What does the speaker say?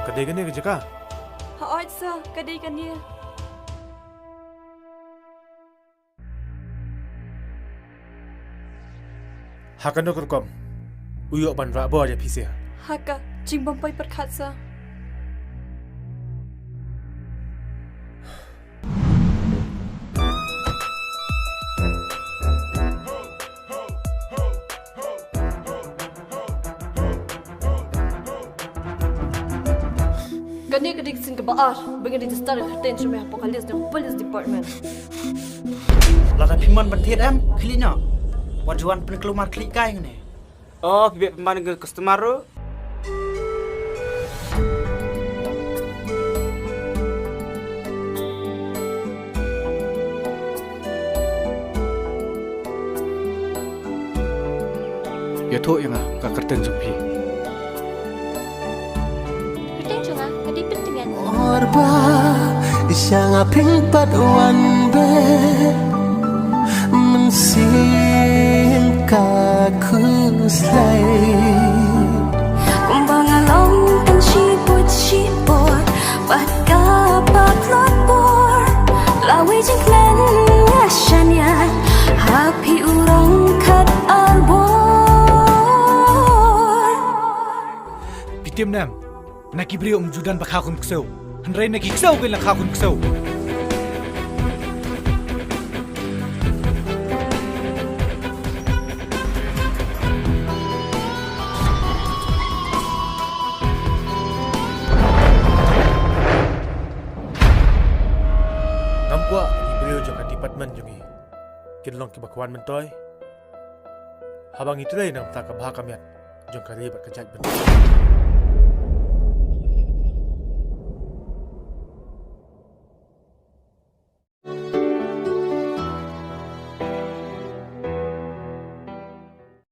Kedai kan ni kerja kah? Haot sir, kedai kan dia. Hakan nak kerkom. Uyuk ban rak bo aja pisi. Haka, jing bompai perkat sir. Kani kedik sin ke baar, bagi register kerten cuma apokalis dan police department. Lada piman bantir kliknya. Wajuan pen keluar klik kai ngene. Oh, bibit pemandang ke customer tu. Ya tu yang ka kerten jumpi. Kerten cuma, kedai penting kan? Orba, isang aping padawan be, mensim kaku slay. Kumbang along and siput, baka paplot bor, lawe jengklen ngasanya, happy urang kat albor. Pitim nam, nak ibri judan bakakun ksau, henrai nak ksau ke nak kakun ksau. Nampak ibrio jong department jongi. Kinlong ke bakwan mentoy. Habang itu lah yang tak kebahak kamiat. Jong kari bat kejat bentuk.